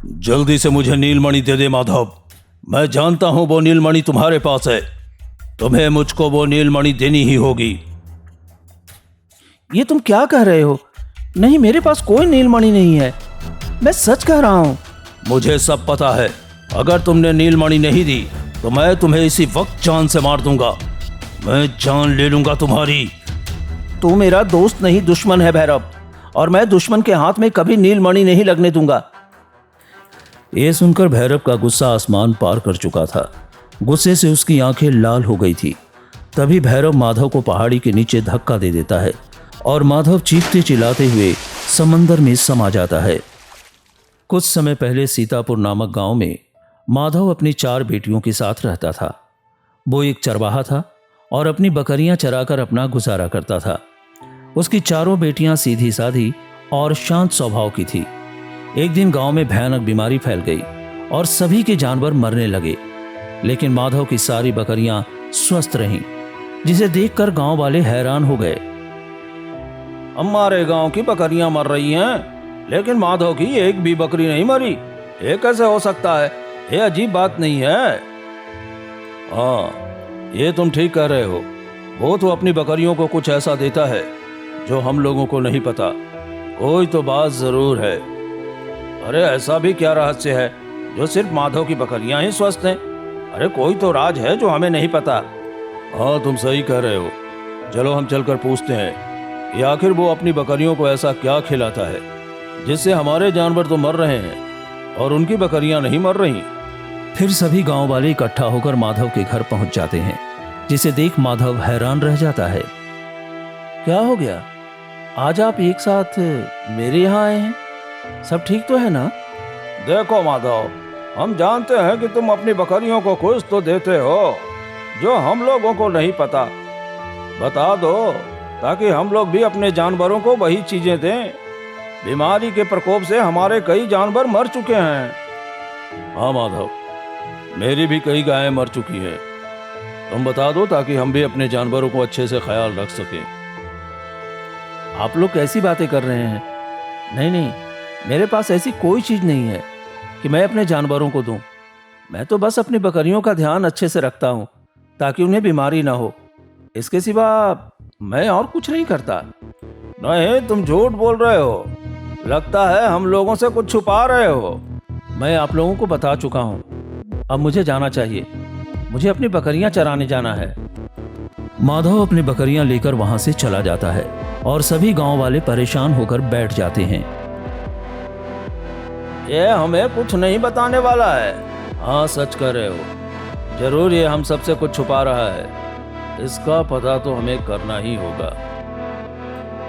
जल्दी से मुझे नीलमणि दे दे माधव। मैं जानता हूं वो नीलमणि तुम्हारे पास है। तुम्हें मुझको वो नीलमणि देनी ही होगी। ये तुम क्या कह रहे हो? नहीं, मेरे पास कोई नीलमणि नहीं है। मैं सच कह रहा हूं। मुझे सब पता है। अगर तुमने नीलमणि नहीं दी तो मैं तुम्हें इसी वक्त जान से मार दूंगा। मैं जान ले लूंगा तुम्हारी। तू मेरा दोस्त नहीं, दुश्मन है भैरव, और मैं दुश्मन के हाथ में कभी नीलमणि नहीं लगने दूंगा। ये सुनकर भैरव का गुस्सा आसमान पार कर चुका था। गुस्से से उसकी आंखें लाल हो गई थी। तभी भैरव माधव को पहाड़ी के नीचे धक्का दे देता है और माधव चीखते चिल्लाते हुए समंदर में समा जाता है। कुछ समय पहले सीतापुर नामक गांव में माधव अपनी 4 बेटियों के साथ रहता था। वो एक चरवाहा था और अपनी बकरियां चराकर अपना गुजारा करता था। उसकी 4 बेटियां सीधी साधी और शांत स्वभाव की थी। एक दिन गांव में भयानक बीमारी फैल गई और सभी के जानवर मरने लगे, लेकिन माधव की सारी बकरियां स्वस्थ रहीं, जिसे देखकर गांव वाले हैरान हो गए। हमारे गांव की बकरियां मर रही हैं, लेकिन माधव की एक भी बकरी नहीं मरी। ये कैसे हो सकता है? ये अजीब बात नहीं है। हाँ, ये तुम ठीक कह रहे हो। वो तो अपनी बकरियों को कुछ ऐसा देता है जो हम लोगों को नहीं पता। कोई तो बात जरूर है। अरे ऐसा भी क्या रहस्य है जो सिर्फ माधव की बकरियां ही स्वस्थ हैं? अरे कोई तो राज है जो हमें नहीं पता। हाँ, तुम सही कह रहे हो। चलो हम चलकर पूछते हैं कि आखिर वो अपनी बकरियों को ऐसा क्या खिलाता है जिससे हमारे जानवर तो मर रहे हैं और उनकी बकरियां नहीं मर रही। फिर सभी गांव वाले इकट्ठा होकर माधव के घर पहुंच जाते हैं, जिसे देख माधव हैरान रह जाता है। क्या हो गया? आज आप एक साथ मेरे यहाँ आए हैं? सब ठीक तो है ना? देखो माधव, हम जानते हैं कि तुम अपनी बकरियों को कुछ तो देते हो जो हम लोगों को नहीं पता। बता दो ताकि हम लोग भी अपने जानवरों को वही चीजें दें। बीमारी के प्रकोप से हमारे कई जानवर मर चुके हैं। हाँ माधव, मेरी भी कई गायें मर चुकी हैं। तुम बता दो ताकि हम भी अपने जानवरों को अच्छे से ख्याल रख सकें। आप लोग कैसी बातें कर रहे हैं? नहीं नहीं, मेरे पास ऐसी कोई चीज नहीं है कि मैं अपने जानवरों को दूं। मैं तो बस अपनी बकरियों का ध्यान अच्छे से रखता हूं ताकि उन्हें बीमारी ना हो। इसके सिवा मैं और कुछ नहीं करता। नहीं, तुम झूठ बोल रहे हो। लगता है हम लोगों से कुछ छुपा रहे हो। मैं आप लोगों को बता चुका हूं। अब मुझे जाना चाहिए। मुझे अपनी बकरियां चराने जाना है। माधव अपनी बकरियां लेकर वहां से चला जाता है और सभी गांव वाले परेशान होकर बैठ जाते हैं। ये हमें कुछ नहीं बताने वाला है। हाँ, सच कह रहे हो। जरूर ये हम सबसे कुछ छुपा रहा है। इसका पता तो हमें करना ही होगा।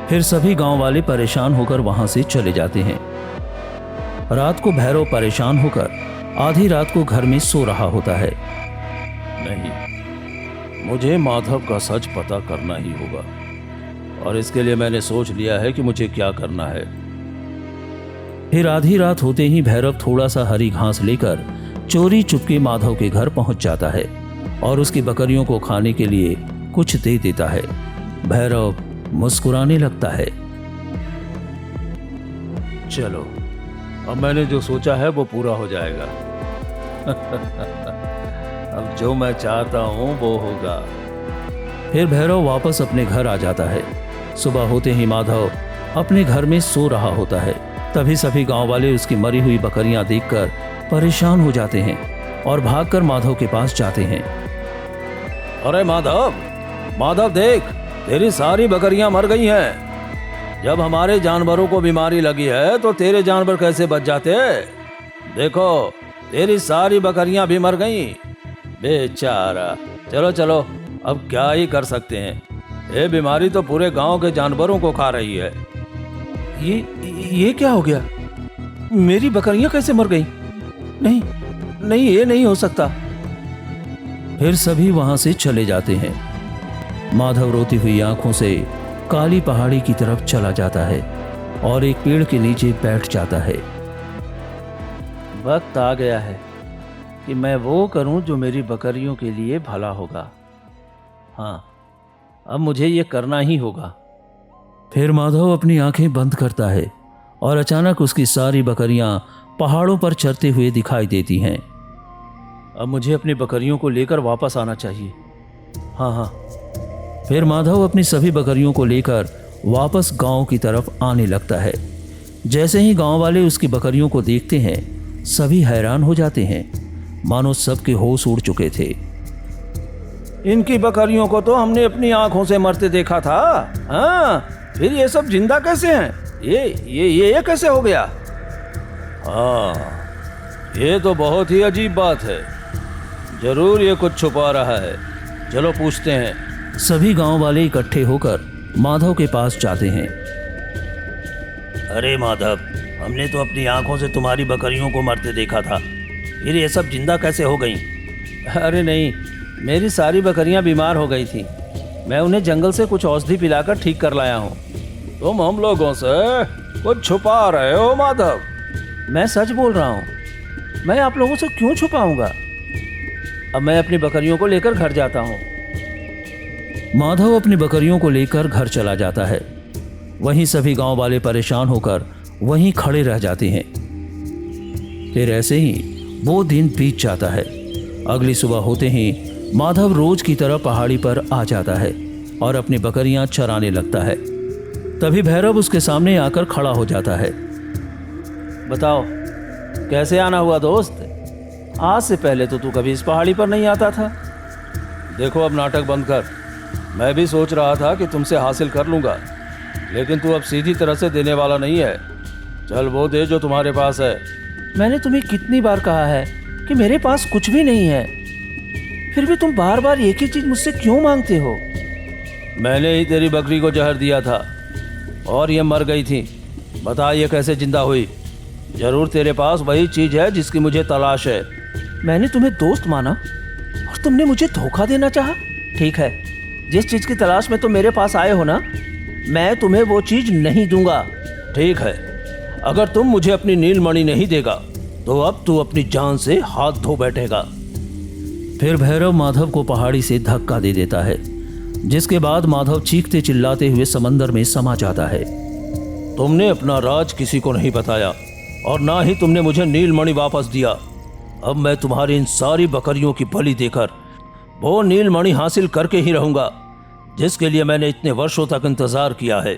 फिर सभी गांव वाले परेशान होकर वहां से चले जाते हैं। रात को भैरव परेशान होकर आधी रात को घर में सो रहा होता है। नहीं, मुझे माधव का सच पता करना ही होगा, और इसके लिए मैंने सोच लिया है कि मुझे क्या करना है। फिर आधी रात होते ही भैरव थोड़ा सा हरी घास लेकर चोरी चुपके माधव के घर पहुंच जाता है और उसकी बकरियों को खाने के लिए कुछ दे देता है। भैरव मुस्कुराने लगता है। चलो, अब मैंने जो सोचा है वो पूरा हो जाएगा। अब जो मैं चाहता हूं वो होगा। फिर भैरव वापस अपने घर आ जाता है। सुबह होते ही माधव अपने घर में सो रहा होता है। तभी सभी गांव वाले उसकी मरी हुई बकरियां देखकर परेशान हो जाते हैं और भागकर माधव के पास जाते हैं। अरे माधव, माधव देख, तेरी सारी बकरियां मर गई हैं। जब हमारे जानवरों को बीमारी लगी है तो तेरे जानवर कैसे बच जाते? देखो, तेरी सारी बकरियां भी मर गई। बेचारा। चलो चलो, अब क्या ही कर सकते हैं। ये बीमारी तो पूरे गांव के जानवरों को खा रही है। ये क्या हो गया? मेरी बकरियां कैसे मर गई? नहीं नहीं, ये नहीं हो सकता। फिर सभी वहां से चले जाते हैं। माधव रोती हुई आंखों से काली पहाड़ी की तरफ चला जाता है और एक पेड़ के नीचे बैठ जाता है। वक्त आ गया है कि मैं वो करूं जो मेरी बकरियों के लिए भला होगा। हाँ, अब मुझे ये करना ही होगा। फिर माधव अपनी आंखें बंद करता है और अचानक उसकी सारी बकरियां पहाड़ों पर चरते हुए दिखाई देती हैं। अब मुझे अपनी बकरियों को लेकर वापस आना चाहिए। हाँ हाँ। फिर माधव अपनी सभी बकरियों को लेकर वापस गांव की तरफ आने लगता है। जैसे ही गांव वाले उसकी बकरियों को देखते हैं, सभी हैरान हो जाते हैं, मानो सबके होश उड़ चुके थे। इनकी बकरियों को तो हमने अपनी आंखों से मरते देखा था। हाँ, फिर ये सब जिंदा कैसे हैं? ये कैसे हो गया? हाँ, ये तो बहुत ही अजीब बात है। जरूर ये कुछ छुपा रहा है। चलो पूछते हैं। सभी गांव वाले इकट्ठे होकर माधव के पास जाते हैं। अरे माधव, हमने तो अपनी आंखों से तुम्हारी बकरियों को मरते देखा था, फिर ये सब जिंदा कैसे हो गईं? अरे नहीं, मेरी सारी बकरियां बीमार हो गई थी। मैं उन्हें जंगल से कुछ औषधि पिलाकर ठीक कर लाया हूँ। तुम हम लोगों से कुछ छुपा रहे हो माधव? मैं सच बोल रहा हूँ। मैं आप लोगों से क्यों छुपाऊंगा? अब मैं अपनी बकरियों को लेकर घर जाता हूँ। माधव अपनी बकरियों को लेकर घर चला जाता है। वहीं सभी गांव वाले परेशान होकर वहीं खड़े रह जाते हैं। फिर ऐसे ही वो दिन बीत जाता है। अगली सुबह होते ही माधव रोज की तरह पहाड़ी पर आ जाता है और अपनी बकरियां चराने लगता है। तभी भैरव उसके सामने आकर खड़ा हो जाता है। बताओ, कैसे आना हुआ दोस्त? आज से पहले तो तू कभी इस पहाड़ी पर नहीं आता था। देखो, अब नाटक बंद कर। मैं भी सोच रहा था कि तुमसे हासिल कर लूंगा, लेकिन तू अब सीधी तरह से देने वाला नहीं है। चल वो दे जो तुम्हारे पास है। मैंने तुम्हें कितनी बार कहा है कि मेरे पास कुछ भी नहीं है, फिर भी तुम बार बार एक ही चीज मुझसे क्यों मांगते हो? मैंने ही तेरी बकरी को जहर दिया था और ये मर गई थी। बता, ये कैसे जिंदा हुई? जरूर तेरे पास वही चीज है जिसकी मुझे तलाश है। मैंने तुम्हें दोस्त माना और तुमने मुझे धोखा देना चाहा। ठीक है, जिस चीज की तलाश में तुम मेरे पास आए हो ना, मैं तुम्हें वो चीज नहीं दूंगा। ठीक है, अगर तुम मुझे अपनी नीलमणि नहीं देगा तो अब तू अपनी जान से हाथ धो बैठेगा। फिर भैरव माधव को पहाड़ी से धक्का दे देता है, जिसके बाद माधव चीखते चिल्लाते हुए समंदर में समा जाता है। तुमने अपना राज किसी को नहीं बताया और ना ही तुमने मुझे नीलमणि वापस दिया। अब मैं तुम्हारी इन सारी बकरियों की बलि देकर वो नीलमणि हासिल करके ही रहूंगा जिसके लिए मैंने इतने वर्षों तक इंतजार किया है।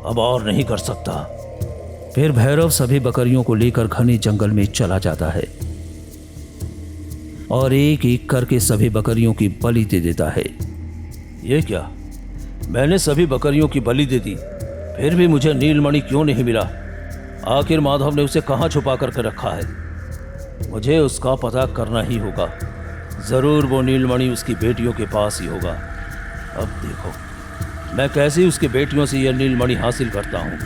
अब और नहीं कर सकता। फिर भैरव सभी बकरियों को लेकर घने जंगल में चला जाता है और एक एक करके सभी बकरियों की बलि दे देता है। ये क्या? मैंने सभी बकरियों की बलि दे दी, फिर भी मुझे नीलमणि क्यों नहीं मिला? आखिर माधव ने उसे कहाँ छुपा करके रखा है? मुझे उसका पता करना ही होगा। जरूर वो नीलमणि उसकी बेटियों के पास ही होगा। अब देखो मैं कैसे उसकी बेटियों से यह नीलमणि हासिल करता हूँ।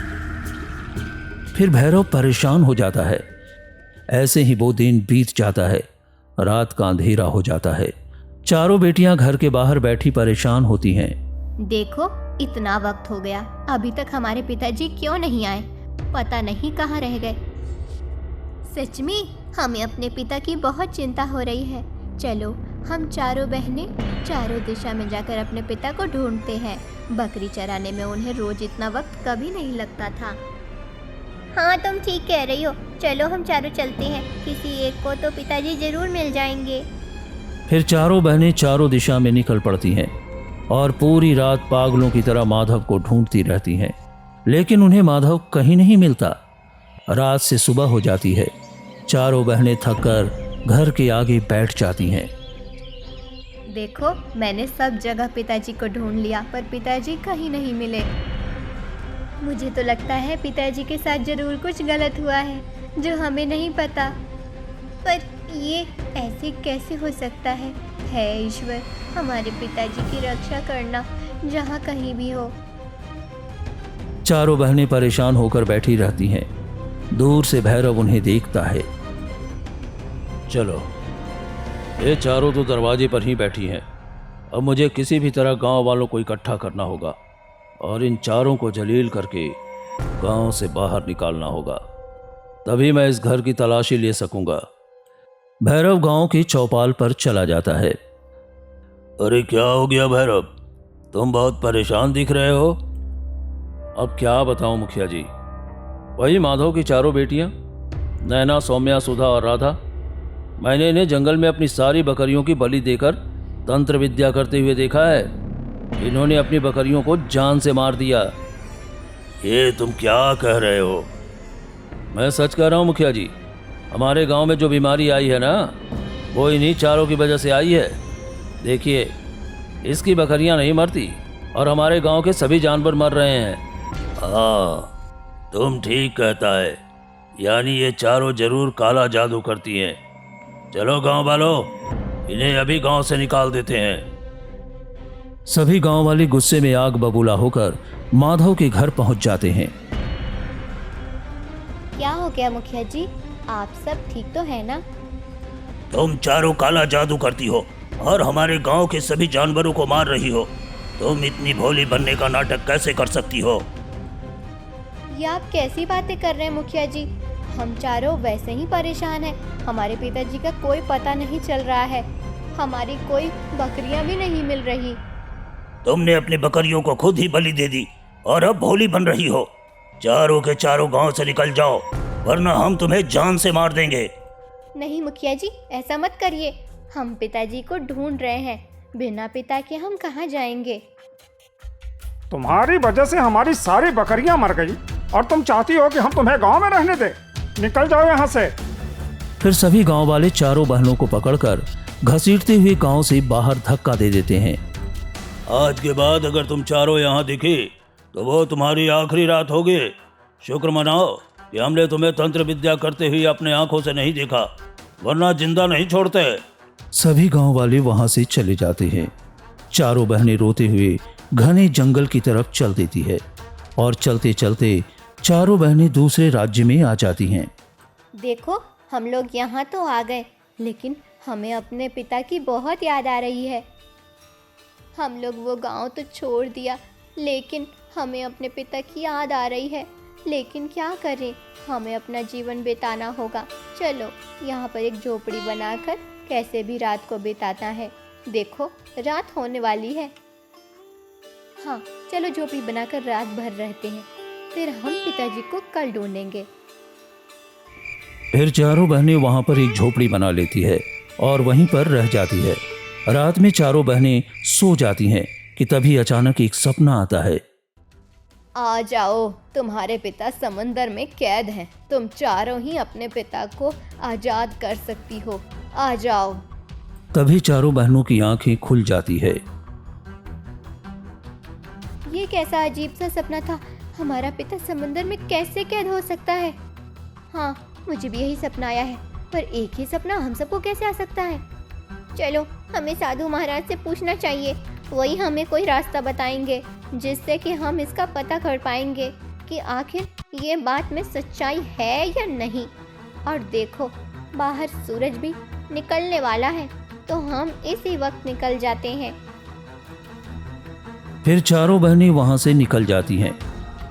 फिर भैरव परेशान हो जाता है। ऐसे ही वो दिन बीत जाता है। रात का अंधेरा हो जाता है। चारों बेटियां घर के बाहर बैठी परेशान होती हैं। देखो, इतना वक्त हो गया, अभी तक हमारे पिताजी क्यों नहीं आए? पता नहीं कहाँ रह गए। सच में हमें अपने पिता की बहुत चिंता हो रही है। चलो हम चारों बहनें चारों दिशा में जाकर अपने पिता को ढूंढते हैं। बकरी चराने में उन्हें रोज इतना वक्त कभी नहीं लगता था। हाँ, तुम ठीक कह रही हो। चलो हम चारों चलते हैं, किसी एक को तो पिताजी जरूर मिल जाएंगे। फिर चारों बहनें चारों दिशा में निकल पड़ती हैं और पूरी रात पागलों की तरह माधव को ढूंढती रहती हैं, लेकिन उन्हें माधव कहीं नहीं मिलता। रात से सुबह हो जाती है। चारों बहनें थककर घर के आगे बैठ जाती हैं। देखो, मैंने सब जगह पिताजी को ढूंढ लिया, पर पिताजी कहीं नहीं मिले। मुझे तो लगता है पिताजी के साथ जरूर कुछ गलत हुआ है जो हमें नहीं पता। पर ये ऐसे कैसे हो सकता है? हे ईश्वर, हमारे पिताजी की रक्षा करना जहाँ कहीं भी हो। चारों बहनें परेशान होकर बैठी रहती हैं। दूर से भैरव उन्हें देखता है। चलो, ये चारों तो दरवाजे पर ही बैठी हैं। अब मुझे किसी भी तरह गांव वालों को इकट्ठा करना होगा और इन चारों को जलील करके गांव से बाहर निकालना होगा, तभी मैं इस घर की तलाशी ले सकूंगा। भैरव गांव की चौपाल पर चला जाता है। अरे क्या हो गया भैरव? तुम बहुत परेशान दिख रहे हो। अब क्या बताऊं मुखिया जी, वही माधव की चारों बेटियां, नैना, सौम्या, सुधा और राधा। मैंने इन्हें जंगल में अपनी सारी बकरियों की बलि देकर तंत्र विद्या करते हुए देखा है। इन्होंने अपनी बकरियों को जान से मार दिया। ये तुम क्या कह रहे हो? मैं सच कह रहा हूँ मुखिया जी। हमारे गांव में जो बीमारी आई है ना, वो इन्हीं चारों की वजह से आई है। देखिए, इसकी बकरियां नहीं मरती और हमारे गांव के सभी जानवर मर रहे हैं। हाँ, तुम ठीक कहता है। यानी ये चारों जरूर काला जादू करती हैं। चलो गांव वालों, इन्हें अभी गांव से निकाल देते हैं। सभी गांव वाले गुस्से में आग बबूला होकर माधव के घर पहुंच जाते हैं। क्या हो गया मुखिया जी, आप सब ठीक तो है ना? तुम चारों काला जादू करती हो और हमारे गांव के सभी जानवरों को मार रही हो। तुम इतनी भोली बनने का नाटक कैसे कर सकती हो? ये आप कैसी बातें कर रहे हैं मुखिया जी? हम चारों वैसे ही परेशान हैं। हमारे पिताजी का कोई पता नहीं चल रहा है। हमारी कोई बकरियां भी नहीं मिल रही। तुमने अपनी बकरियों को खुद ही बलि दे दी और अब भोली बन रही हो। चारों के चारों गांव से निकल जाओ, वरना हम तुम्हें जान से मार देंगे। नहीं मुखिया जी, ऐसा मत करिए। हम पिताजी को ढूंढ रहे हैं। बिना पिता के हम कहाँ जाएंगे? तुम्हारी वजह से हमारी सारी बकरियां मर गई और तुम चाहती हो कि हम तुम्हें गांव में रहने दें? निकल जाओ यहाँ से। फिर सभी गांव वाले चारों बहनों को पकड़कर घसीटते हुए गांव से बाहर धक्का दे देते हैं। आज के बाद अगर तुम चारों यहाँ दिखी तो वो तुम्हारी आखिरी रात होगी। शुक्र मनाओ कि हमने तुम्हें तंत्र विद्या करते हुए अपने आंखों से नहीं देखा, वरना जिंदा नहीं छोड़ते। सभी गांव वाले वहां से चले जाते हैं। चारों बहनें रोते हुए घने जंगल की तरफ चल देती है और चलते चलते चारों बहनें दूसरे राज्य में आ जाती हैं। देखो, हम लोग यहाँ तो आ गए, लेकिन हमें अपने पिता की बहुत याद आ रही है। हम लोग वो गांव तो छोड़ दिया, लेकिन हमें अपने पिता की याद आ रही है। लेकिन क्या करें, हमें अपना जीवन बिताना होगा। चलो, यहाँ पर एक झोपड़ी बनाकर कैसे भी रात को बिताना है। देखो, रात होने वाली है। हाँ, चलो झोपड़ी बनाकर रात भर रहते हैं, फिर हम पिताजी को कल ढूंढेंगे। फिर चारों बहनें वहां पर एक झोपड़ी बना लेती है और वहीं पर रह जाती है। रात में चारों बहनें सो जाती हैं कि तभी अचानक एक सपना आता है। आ जाओ, तुम्हारे पिता समंदर में कैद हैं। तुम चारों ही अपने पिता को आजाद कर सकती हो। आ जाओ। तभी चारों बहनों की आंखें खुल जाती है। ये कैसा अजीब सा सपना था? हमारा पिता समंदर में कैसे कैद हो सकता है? हाँ, मुझे भी यही सपना आया है, पर एक ही सपना हम सबको कैसे आ सकता है? चलो, हमें साधु महाराज से पूछना चाहिए। वही हमें कोई रास्ता बताएंगे जिससे कि हम इसका पता कर पाएंगे कि आखिर ये बात में सच्चाई है या नहीं। और देखो, बाहर सूरज भी निकलने वाला है, तो हम इसी वक्त निकल जाते हैं। फिर चारों बहनें वहां से निकल जाती हैं।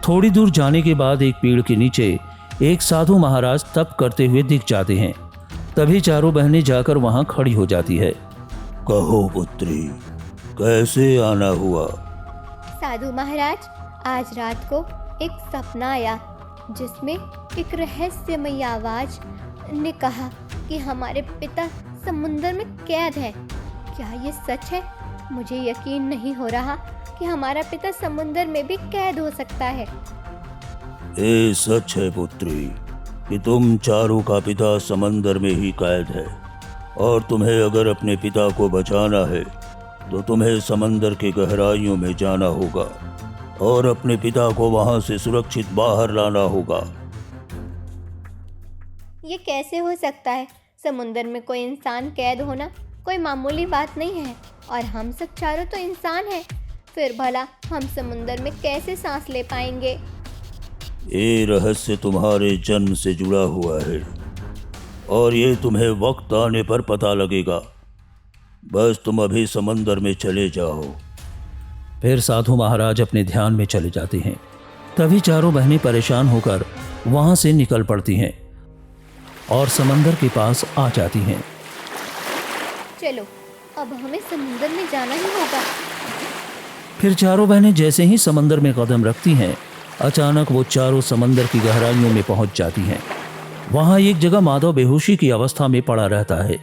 थोड़ी दूर जाने के बाद एक पेड़ के नीचे एक साधु महाराज तप करते हुए दिख जाते हैं। तभी चारों बहनें जाकर वहां खड़ी हो जाती है। कहो पुत्री, कैसे आना हुआ? साधु महाराज, आज रात को एक सपना आया जिसमें एक रहस्यमयी आवाज ने कहा कि हमारे पिता समुंदर में कैद है। क्या ये सच है? मुझे यकीन नहीं हो रहा कि हमारा पिता समुंदर में भी कैद हो सकता है। ये सच है पुत्री कि तुम चारों का पिता समंदर में ही कैद है, और तुम्हें अगर अपने पिता को बचाना है तो तुम्हें समंदर के गहराइयों में जाना होगा और अपने पिता को वहां से सुरक्षित बाहर लाना होगा। ये कैसे हो सकता है? समुंदर में कोई इंसान कैद होना कोई मामूली बात नहीं है, और हम सब चारों तो इंसान हैं। फिर भला हम समुंदर में कैसे सांस ले पाएंगे? ये रहस्य तुम्हारे जन्म से जुड़ा हुआ है और ये तुम्हें वक्त आने पर पता लगेगा। बस तुम अभी समंदर में चले जाओ। फिर साधु महाराज अपने ध्यान में चले जाते हैं। तभी चारों बहनें परेशान होकर वहां से निकल पड़ती हैं और समंदर के पास आ जाती हैं। चलो, अब हमें समुंदर में जाना ही होगा। फिर चारों बहनें जैसे ही समंदर में कदम रखती हैं, अचानक वो चारों समंदर की गहराइयों में पहुंच जाती हैं। वहां एक जगह माधव बेहोशी की अवस्था में पड़ा रहता है।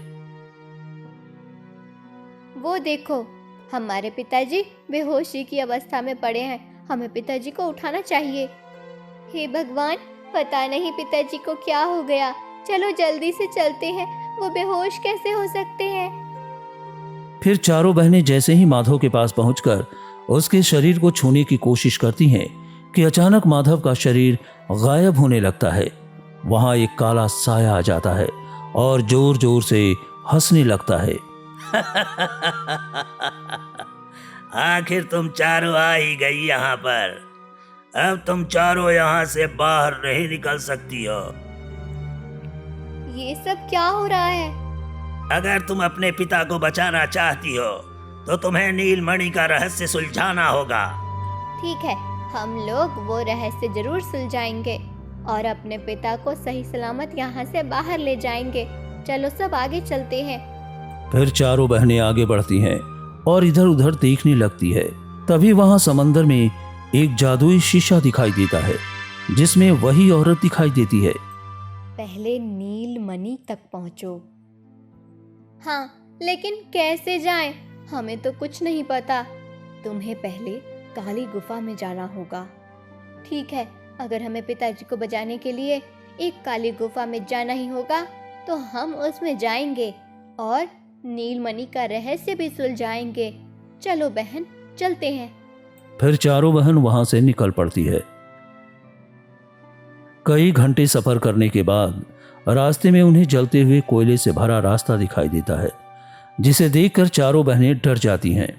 वो देखो, हमारे पिताजी बेहोशी की अवस्था में पड़े हैं। हमें पिताजी को उठाना चाहिए। हे भगवान, पता नहीं पिताजी को क्या हो गया। चलो जल्दी से चलते हैं। वो बेहोश कैसे हो सकते हैं? फिर चारों बहनें जैसे ही माधव के पास पहुंचकर उसके शरीर को छूने की कोशिश करती हैं कि अचानक माधव का शरीर गायब होने लगता है। वहां एक काला साया आ जाता है और जोर जोर से हंसने लगता है। आखिर तुम चारों आ ही गई यहाँ पर। अब तुम चारों यहाँ से बाहर नहीं निकल सकती हो। ये सब क्या हो रहा है? अगर तुम अपने पिता को बचाना चाहती हो तो तुम्हें नीलमणि का रहस्य सुलझाना होगा। ठीक है, हम लोग वो रहस्य जरूर सुलझाएंगे और अपने पिता को सही सलामत यहाँ से बाहर ले जाएंगे। चलो सब आगे चलते हैं। फिर चारों बहनें आगे बढ़ती हैं और इधर उधर देखने लगती है। तभी वहां समंदर में एक जादुई शीशा दिखाई देता है जिसमें वही औरत दिखाई देती है। पहले नीलमणि तक पहुंचो। हाँ, लेकिन कैसे जाएं? हमें तो कुछ नहीं पता। तुम्हें पहले काली गुफा में जाना होगा। ठीक है, अगर हमें पिताजी को बचाने के लिए एक काली गुफा में जाना ही होगा तो हम उसमें जाएंगे और नीलमणि का रहस्य भी सुलझाएंगे। चलो बहन, चलते हैं। फिर चारों बहन वहां से निकल पड़ती है। कई घंटे सफर करने के बाद रास्ते में उन्हें जलते हुए कोयले से भरा रास्ता दिखाई देता है, जिसे देखकर चारों बहनें डर जाती हैं।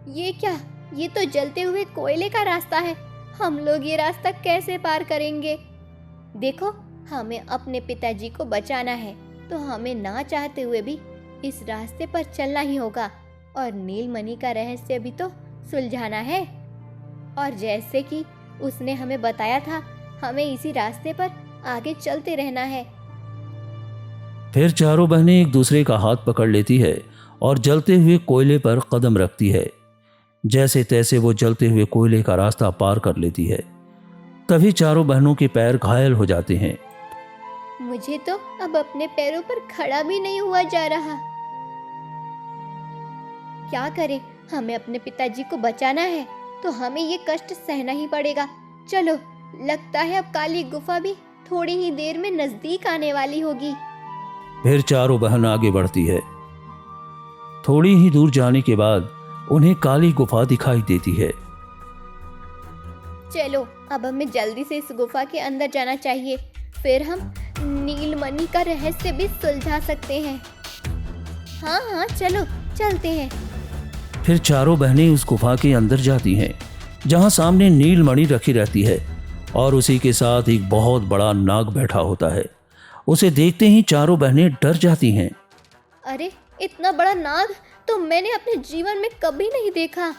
ये क्या? ये तो जलते हुए कोयले का रास्ता है। हम लोग ये रास्ता कैसे पार करेंगे? देखो, हमें अपने पिताजी को बचाना है तो हमें ना चाहते हुए भी इस रास्ते पर चलना ही होगा और नीलमणि का रहस्य भी तो सुलझाना है। और जैसे कि उसने हमें बताया था, हमें इसी रास्ते पर आगे चलते रहना है। फिर चारों बहनें एक दूसरे का हाथ पकड़ लेती है और जलते हुए कोयले पर कदम रखती है। जैसे तैसे वो जलते हुए कोयले का रास्ता पार कर लेती है। तभी चारों बहनों के पैर घायल हो जाते हैं। मुझे तो अब अपने पैरों पर खड़ा भी नहीं हुआ जा रहा। क्या करें? हमें अपने पिताजी को बचाना है तो हमें ये कष्ट सहना ही पड़ेगा। चलो, लगता है अब काली गुफा भी थोड़ी ही देर में नजदीक आने वाली होगी। फिर चारों बहन आगे बढ़ती है। थोड़ी ही दूर जाने के बाद उन्हें काली गुफा दिखाई देती है। चलो, अब हमें जल्दी से इस गुफा के अंदर जाना चाहिए। फिर हम नीलमणि का रहस्य भी सुलझा सकते हैं। हाँ हाँ, चलो चलते हैं। फिर चारों बहनें उस गुफा के अंदर जाती हैं, जहां सामने नीलमणि रखी रहती है और उसी के साथ एक बहुत बड़ा नाग बैठा होता है। उसे देखते ही चारों बहनें डर जाती हैं। अरे, इतना बड़ा नाग तो मैंने अपने जीवन में कभी नहीं देखा।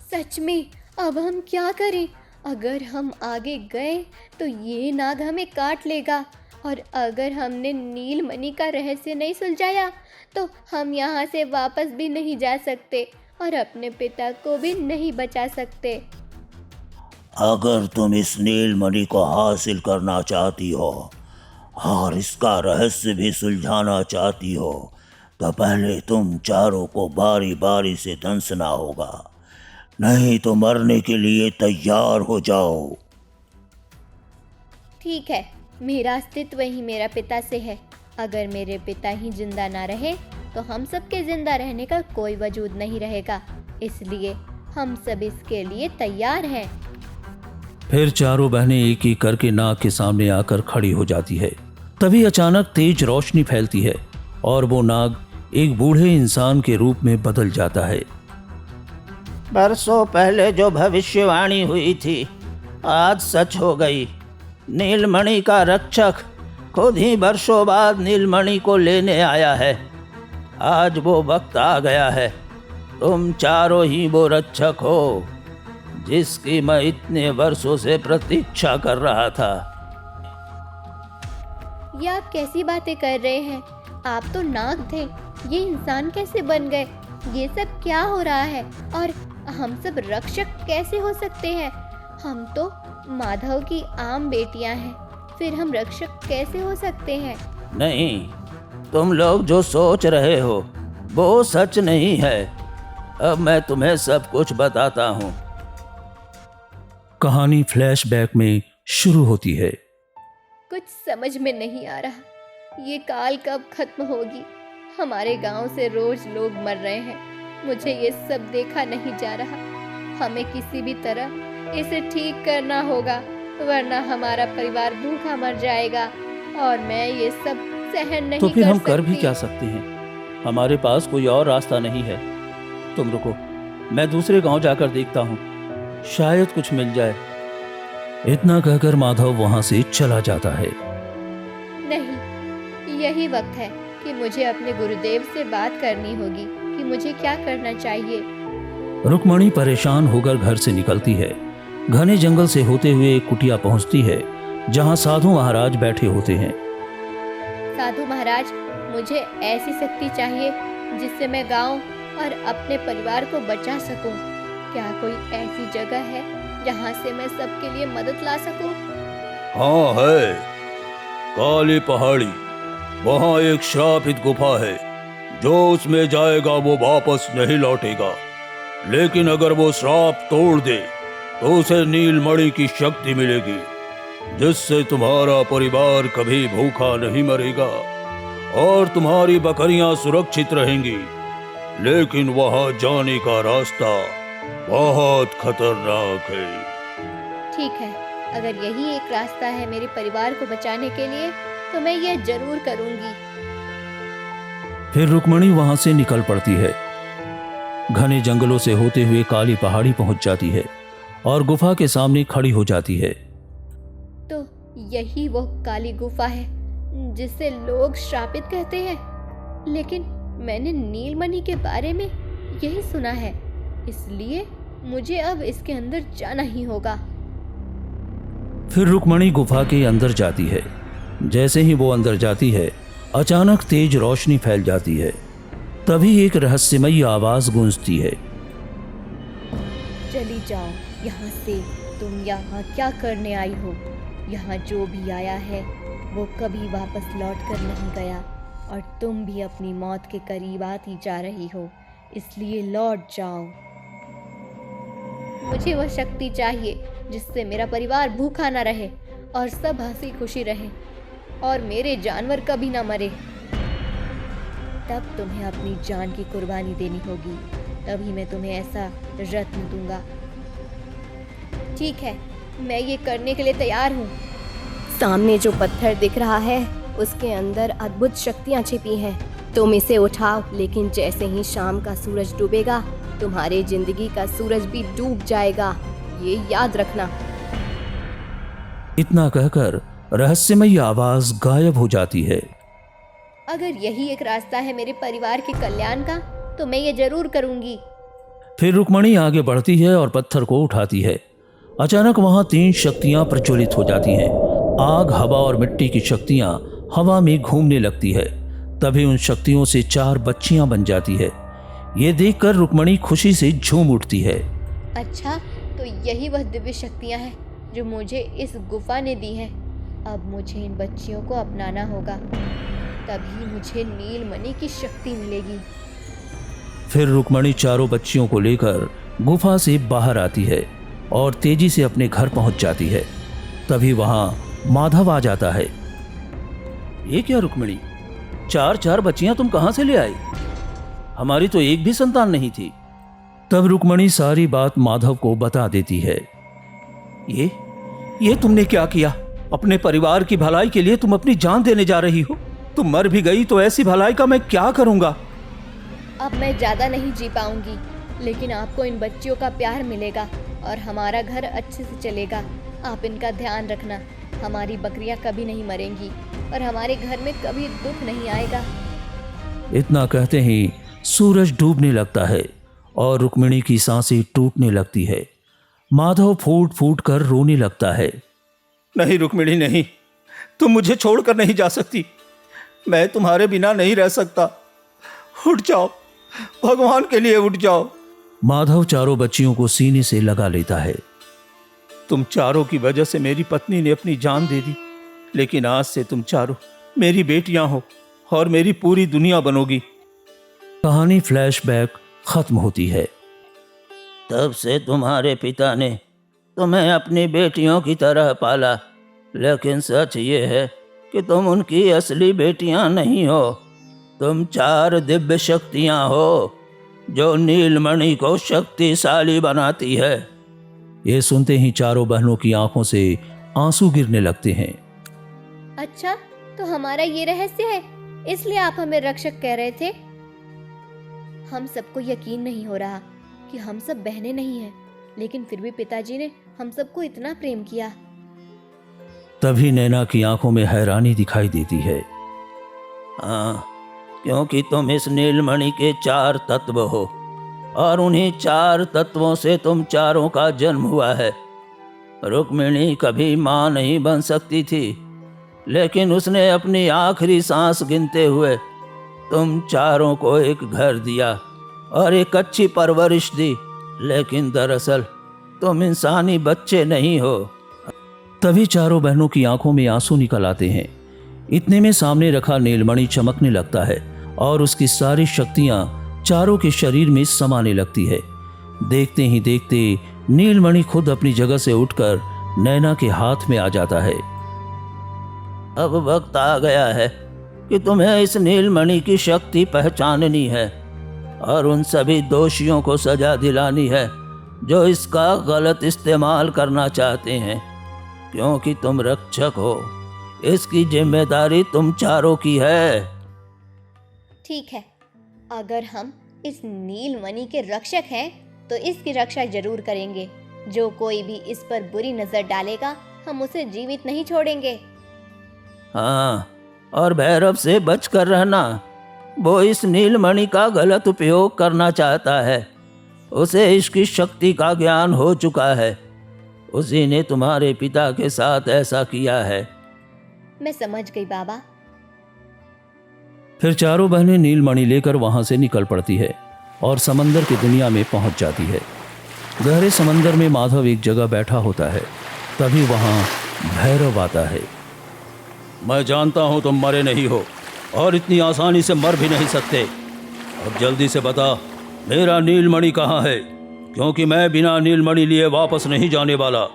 सच में, अब हम क्या करें? अगर हम आगे गए तो ये नाग हमें काट लेगा और अगर हमने नीलमणि का रहस्य नहीं सुलझाया तो हम यहाँ से वापस भी नहीं जा सकते और अपने पिता को भी नहीं बचा सकते। अगर तुम इस नीलमणि को हासिल करना चाहती हो और इसका रहस्य भी सुलझाना चाहती हो तो पहले तुम चारों को बारी बारी से दंसना होगा, नहीं तो मरने के लिए तैयार हो जाओ। ठीक है, मेरा अस्तित्व ही मेरा पिता से है। अगर मेरे पिता ही जिंदा ना रहे तो हम सबके जिंदा रहने का कोई वजूद नहीं रहेगा, इसलिए हम सब इसके लिए तैयार हैं। फिर चारों बहनें एक एक करके नाग के सामने आकर खड़ी हो जाती है। तभी अचानक तेज रोशनी फैलती है और वो नाग एक बूढ़े इंसान के रूप में बदल जाता है। बरसों पहले जो भविष्यवाणी हुई थी आज सच हो गई। नीलमणि का रक्षक खुद ही वर्षों बाद नीलमणि को लेने आया है। आज वो वक्त आ गया है। तुम चारों ही वो रक्षक हो जिसकी मैं इतने वर्षों से प्रतीक्षा कर रहा था। ये आप कैसी बातें कर रहे हैं? आप तो नाग थे, ये इंसान कैसे बन गए? ये सब क्या हो रहा है? और हम सब रक्षक कैसे हो सकते हैं? हम तो माधव की आम बेटियां हैं, फिर हम रक्षक कैसे हो सकते हैं? नहीं, तुम लोग जो सोच रहे हो वो सच नहीं है। अब मैं तुम्हें सब कुछ बताता हूँ। कहानी फ्लैशबैक में शुरू होती है। कुछ समझ में नहीं आ रहा, ये काल कब खत्म होगी? हमारे गांव से रोज लोग मर रहे हैं, मुझे ये सब देखा नहीं जा रहा। हमें किसी भी तरह इसे ठीक करना होगा, वरना हमारा परिवार भूखा मर जाएगा और मैं ये सब सहन नहीं तो फिर हम कर भी सकती। क्या सकते हैं? हमारे पास कोई और रास्ता नहीं है। तुम रुको, मैं दूसरे गांव जाकर देखता हूँ, शायद कुछ मिल जाए। इतना कहकर माधव वहां से चला जाता है। नहीं, यही वक्त है कि मुझे अपने गुरुदेव से बात करनी होगी कि मुझे क्या करना चाहिए। रुक्मणी परेशान होकर घर से निकलती है। घने जंगल से होते हुए एक कुटिया पहुंचती है जहां साधु महाराज बैठे होते हैं। साधु महाराज, मुझे ऐसी शक्ति चाहिए जिससे मैं गांव और अपने परिवार को बचा सकूं। क्या कोई ऐसी जगह है जहां से मैं सबके लिए मदद ला सकूं? हाँ है, काली पहाड़ी। वहाँ एक श्रापित गुफा है, जो उसमें जाएगा वो वापस नहीं लौटेगा। लेकिन अगर वो श्राप तोड़ दे तो उसे नीलमणि की शक्ति मिलेगी, जिससे तुम्हारा परिवार कभी भूखा नहीं मरेगा और तुम्हारी बकरियां सुरक्षित रहेंगी। लेकिन वहां जाने का रास्ता बहुत खतरनाक है। ठीक है, अगर यही एक रास्ता है मेरे परिवार को बचाने के लिए तो मैं ये जरूर करूंगी। फिर रुक्मणी वहां से निकल पड़ती है। घने जंगलों से होते हुए काली पहाड़ी पहुंच जाती है और गुफा के सामने खड़ी हो जाती है। तो यही वो काली गुफा है जिसे लोग श्रापित कहते हैं। लेकिन मैंने नीलमणि के बारे में यही सुना है, इसलिए मुझे अब इसके अंदर जाना ही होगा। फिर रुक्मणी गुफा के अंदर जाती है। जैसे ही वो अंदर जाती है, अचानक तेज रोशनी फैल जाती है। तभी एक रहस्यमयी आवाज गूंजती है। चली जाओ यहाँ से, तुम यहाँ क्या करने आई हो? यहाँ जो भी आया है वो कभी वापस लौट कर नहीं गया और तुम भी अपनी मौत के करीब आती जा रही हो, इसलिए लौट जाओ। मुझे वह शक्ति चाहिए जिससे मेरा परिवार भूखा न रहे और सब हंसी खुशी रहे और मेरे जानवर कभी ना मरे। तब तुम्हें अपनी जान की कुर्बानी देनी होगी, तभी मैं तुम्हें ऐसा रत्न दूंगा। ठीक है, मैं ये करने के लिए तैयार हूँ। सामने जो पत्थर दिख रहा है उसके अंदर अद्भुत शक्तियाँ छिपी हैं। तुम इसे उठाओ, लेकिन जैसे ही शाम का सूरज डूबेगा तुम्हारी जिंदगी का सूरज भी डूब जाएगा, ये याद रखना। इतना कहकर रहस्यमयी आवाज गायब हो जाती है। अगर यही एक रास्ता है मेरे परिवार के कल्याण का तो मैं ये जरूर करूंगी। फिर रुक्मणी आगे बढ़ती है और पत्थर को उठाती है। अचानक वहां 3 शक्तियां प्रज्वलित हो जाती हैं। आग, हवा और मिट्टी की शक्तियां हवा में घूमने लगती है। तभी उन शक्तियों से 4 बच्चियां बन जाती है। ये देखकर रुक्मणी खुशी से झूम उठती है। अच्छा, तो यही वह दिव्य शक्तियां हैं जो मुझे इस गुफा ने दी हैं। अब मुझे इन बच्चियों को अपनाना होगा, तभी मुझे नीलमणि की शक्ति मिलेगी। फिर रुक्मणी चारों बच्चियों को लेकर गुफा से बाहर आती है और तेजी से अपने घर पहुंच जाती है। तभी वहां माधव आ जाता है। ये क्या रुक्मणी, 4 बच्चियां तुम कहां से ले आई? हमारी तो एक भी संतान नहीं थी। तब रुक्मणी सारी बात माधव को बता देती है। ये तुमने क्या किया? अपने परिवार की भलाई के लिए तुम अपनी जान देने जा रही हो। तुम मर भी गई तो ऐसी भलाई का मैं क्या करूंगा? अब मैं ज़्यादा नहीं जी पाऊंगी, लेकिन आपको इन बच्चियों का प्यार मिलेगा और हमारा घर अच्छे से चलेगा। आप इनका ध्यान रखना, हमारी बकरियां कभी नहीं मरेंगी और हमारे घर में कभी दुख नहीं आएगा। इतना कहते ही सूरज डूबने लगता है और रुक्मिणी की सांसें टूटने लगती है। माधव फूट फूट कर रोने लगता है। नहीं रुक्मिणी, नहीं, तुम मुझे छोड़कर नहीं जा सकती। मैं तुम्हारे बिना नहीं रह सकता। उठ जाओ, भगवान के लिए उठ जाओ। माधव चारों बच्चियों को सीने से लगा लेता है। तुम चारों की वजह से मेरी पत्नी ने अपनी जान दे दी, लेकिन आज से तुम चारों मेरी बेटियां हो और मेरी पूरी दुनिया बनोगी। कहानी फ्लैशबैक खत्म होती है। तब से तुम्हारे पिता ने तुम्हें अपनी बेटियों की तरह पाला, लेकिन सच ये है कि तुम उनकी असली बेटियां नहीं हो। तुम 4 दिव्य शक्तियां हो जो नीलमणि को शक्तिशाली बनाती है। ये सुनते ही चारों बहनों की आंखों से आंसू गिरने लगते हैं। अच्छा, तो हमारा ये रहस्य है, इसलिए आप हमें रक्षक कह रहे थे। हम सबको यकीन नहीं हो रहा कि हम सब बहनें नहीं हैं, लेकिन फिर भी पिताजी ने हम सबको इतना प्रेम किया। तभी नैना की आंखों में हैरानी दिखाई देती है। हाँ, क्योंकि तुम इस नीलमणि के 4 तत्व हो और उन्हीं 4 तत्वों से तुम चारों का जन्म हुआ है। रुक्मिणी कभी माँ नहीं बन सकती थी, लेकिन उसने अपनी आखिरी सांस गिनते हुए तुम चारों को एक घर दिया और एक अच्छी परवरिश दी, लेकिन दरअसल तुम इंसानी बच्चे नहीं हो। तभी चारों बहनों की आंखों में आंसू निकल आते हैं। इतने में सामने रखा नीलमणि चमकने लगता है और उसकी सारी शक्तियां चारों के शरीर में समाने लगती है। देखते ही देखते नीलमणि खुद अपनी जगह से उठकर नैना के हाथ में आ जाता है। अब वक्त आ गया है कि तुम्हें इस नीलमणि की शक्ति पहचाननी है और उन सभी दोषियों को सजा दिलानी है जो इसका गलत इस्तेमाल करना चाहते हैं। क्योंकि तुम रक्षक हो, इसकी जिम्मेदारी तुम चारों की है। ठीक है, अगर हम इस नीलमणि के रक्षक हैं तो इसकी रक्षा जरूर करेंगे। जो कोई भी इस पर बुरी नजर डालेगा, हम उसे जीवित नहीं छोड़ेंगे। हाँ, और भैरव से बचकर रहना। वो इस नीलमणि का गलत उपयोग करना चाहता है। उसे इसकी शक्ति का ज्ञान हो चुका है। उसी ने तुम्हारे पिता के साथ ऐसा किया है। मैं समझ गई बाबा। फिर चारों बहनें नीलमणि लेकर वहां से निकल पड़ती है और समंदर की दुनिया में पहुंच जाती है। गहरे समंदर में माधव एक जगह बैठा होता है। तभी वहां भैरव आता है। मैं जानता हूँ तुम मरे नहीं हो और इतनी आसानी से मर भी नहीं सकते। अब जल्दी से बता, मेरा नीलमणि कहाँ है, क्योंकि मैं बिना नीलमणि लिए वापस नहीं जाने वाला।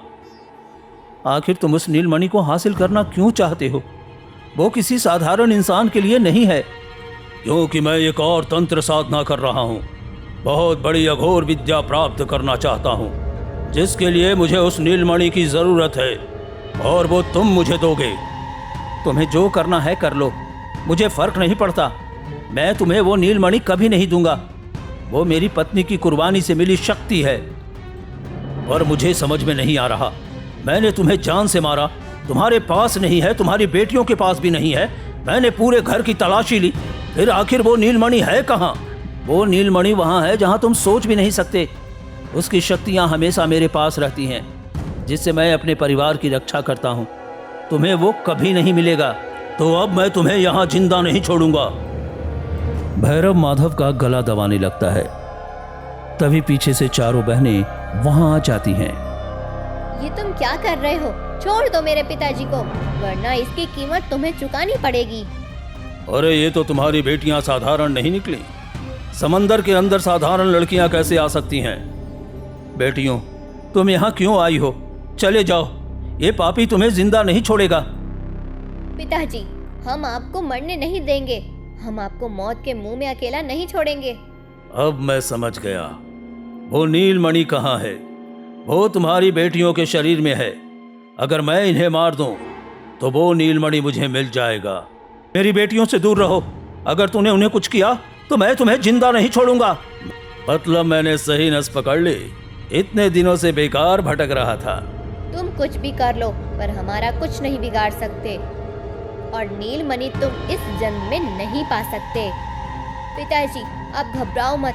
आखिर तुम उस नीलमणि को हासिल करना क्यों चाहते हो? वो किसी साधारण इंसान के लिए नहीं है। क्योंकि मैं एक और तंत्र साधना कर रहा हूँ। बहुत बड़ी अघोर विद्या प्राप्त करना चाहता हूँ, जिसके लिए मुझे उस नीलमणि की ज़रूरत है और वो तुम मुझे दोगे। तुम्हें जो करना है कर लो, मुझे फर्क नहीं पड़ता। मैं तुम्हें वो नीलमणि कभी नहीं दूंगा। वो मेरी पत्नी की कुर्बानी से मिली शक्ति है। पर मुझे समझ में नहीं आ रहा, मैंने तुम्हें जान से मारा, तुम्हारे पास नहीं है, तुम्हारी बेटियों के पास भी नहीं है। मैंने पूरे घर की तलाशी ली, फिर आखिर वो नीलमणि है कहाँ? वो नीलमणि वहाँ है जहाँ तुम सोच भी नहीं सकते। उसकी शक्तियाँ हमेशा मेरे पास रहती हैं, जिससे मैं अपने परिवार की रक्षा करता हूँ। तुम्हें वो कभी नहीं मिलेगा। तो अब मैं तुम्हें यहाँ जिंदा नहीं छोड़ूंगा। भैरव माधव का गला दबाने लगता है। तभी पीछे से चारों बहनें वहां आ जाती हैं। ये तुम क्या कर रहे हो? छोड़ दो मेरे पिताजी को, वरना इसकी कीमत तुम्हें चुकानी पड़ेगी। अरे ये तो तुम्हारी बेटियां साधारण नहीं निकली। समंदर के अंदर साधारण लड़कियां कैसे आ सकती हैं? बेटियों, तुम यहाँ क्यों आई हो? चले जाओ, ये पापी तुम्हें जिंदा नहीं छोड़ेगा। पिताजी, हम आपको मरने नहीं देंगे। हम आपको मौत के मुंह में अकेला नहीं छोड़ेंगे। अब मैं समझ गया, वो नीलमणि कहाँ है। वो तुम्हारी बेटियों के शरीर में है। अगर मैं इन्हें मार दूं तो वो नीलमणि मुझे मिल जाएगा। मेरी बेटियों से दूर रहो। अगर तूने उन्हें कुछ किया तो मैं तुम्हें जिंदा नहीं छोड़ूंगा। मतलब मैंने सही नस पकड़ ली। इतने दिनों से बेकार भटक रहा था। तुम कुछ भी कर लो, पर हमारा कुछ नहीं बिगाड़ सकते, और नीलमणि तुम इस जन्म में नहीं पा सकते। पिताजी, आप घबराओ मत,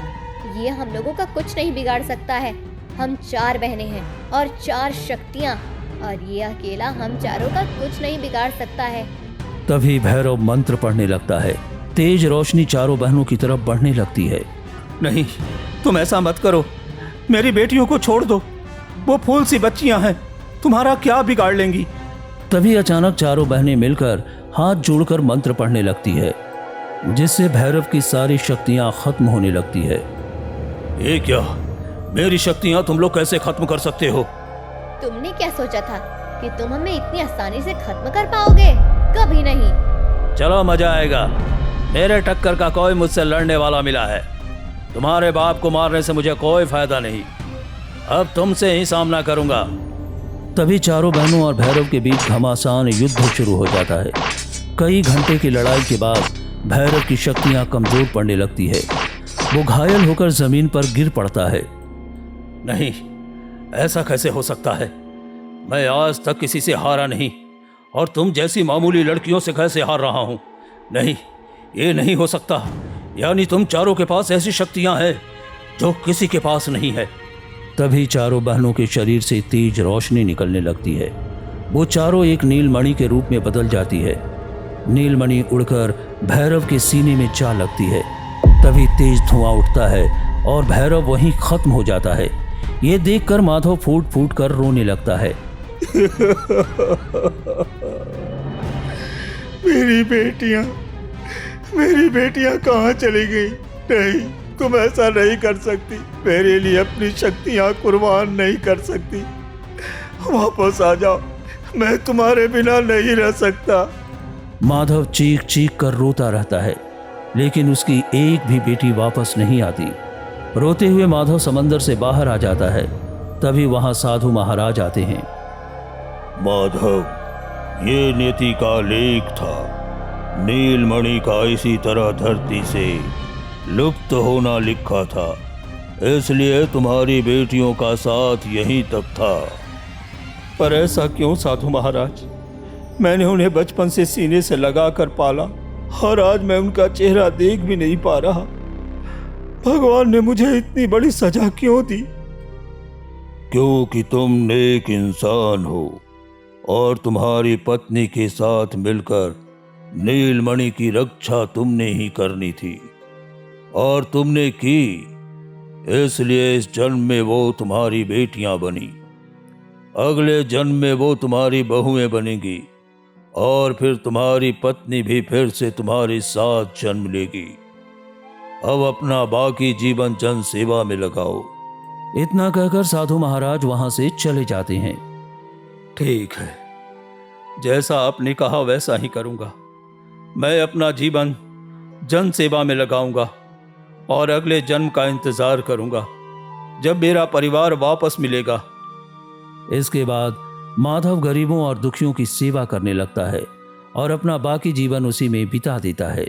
ये हम लोगों का कुछ नहीं बिगाड़ सकता है। हम 4 बहनें हैं और 4 शक्तियाँ, और ये अकेला हम चारों का कुछ नहीं बिगाड़ सकता है। तभी भैरव मंत्र पढ़ने लगता है। तेज रोशनी चारों बहनों की तरफ बढ़ने लगती है। नहीं, तुम ऐसा मत करो। मेरी बेटियों को छोड़ दो, वो फूल सी बच्चियां हैं, तुम्हारा क्या बिगाड़ लेंगी। तभी अचानक चारों बहनें मिलकर हाथ जोड़कर मंत्र पढ़ने लगती है, जिससे भैरव की सारी शक्तियां खत्म होने लगती है। ये क्या, मेरी शक्तियां तुम लोग कैसे खत्म कर सकते हो? तुमने क्या सोचा था कि तुम हमें इतनी आसानी से खत्म कर पाओगे? कभी नहीं। चलो मजा आएगा। मेरे टक्कर का कोई मुझसे लड़ने वाला मिला है। तुम्हारे बाप को मारने से मुझे कोई फायदा नहीं। अब तुमसे ही सामना करूंगा। तभी चारों बहनों और भैरव के बीच घमासान युद्ध शुरू हो जाता है। कई घंटे की लड़ाई के बाद भैरव की शक्तियां कमजोर पड़ने लगती है। वो घायल होकर जमीन पर गिर पड़ता है। नहीं, ऐसा कैसे हो सकता है? मैं आज तक किसी से हारा नहीं, और तुम जैसी मामूली लड़कियों से कैसे हार रहा हूं? नहीं, ये नहीं हो सकता। यानी तुम चारों के पास ऐसी शक्तियां हैं जो किसी के पास नहीं है। तभी चारों बहनों के शरीर से तेज रोशनी निकलने लगती है। वो चारों एक नीलमणि के रूप में बदल जाती है। नीलमणि उड़कर भैरव के सीने में जा लगती है। तभी तेज धुआं उठता है और भैरव वहीं खत्म हो जाता है। ये देखकर माधव फूट फूट कर रोने लगता है। मेरी बेटियां कहाँ चली गई? नहीं, तुम ऐसा नहीं कर सकती। मेरे लिए अपनी शक्तियां कुर्बान नहीं कर सकती। वापस आ जाओ, मैं तुम्हारे बिना नहीं रह सकता। माधव चीख चीख कर रोता रहता है, लेकिन उसकी एक भी बेटी वापस नहीं आती। रोते हुए माधव समंदर से बाहर आ जाता है। तभी वहां साधु महाराज आते हैं। माधव, ये नियति का लेख था। नीलमणि का इसी तरह धरती से लुप्त होना लिखा था, इसलिए तुम्हारी बेटियों का साथ यहीं तक था। पर ऐसा क्यों साधु महाराज? मैंने उन्हें बचपन से सीने से लगा कर पाला, और आज मैं उनका चेहरा देख भी नहीं पा रहा। भगवान ने मुझे इतनी बड़ी सजा क्यों दी? क्योंकि तुम नेक इंसान हो और तुम्हारी पत्नी के साथ मिलकर नीलमणि की रक्षा तुमने ही करनी थी, और तुमने की। इसलिए इस जन्म में वो तुम्हारी बेटियां बनी, अगले जन्म में वो तुम्हारी बहुएं बनेंगी, और फिर तुम्हारी पत्नी भी फिर से तुम्हारे साथ जन्म लेगी। अब अपना बाकी जीवन जन सेवा में लगाओ। इतना कहकर साधु महाराज वहां से चले जाते हैं। ठीक है, जैसा आपने कहा वैसा ही करूंगा। मैं अपना जीवन जन सेवा में लगाऊंगा और अगले जन्म का इंतजार करूंगा जब मेरा परिवार वापस मिलेगा। इसके बाद माधव गरीबों और दुखियों की सेवा करने लगता है और अपना बाकी जीवन उसी में बिता देता है।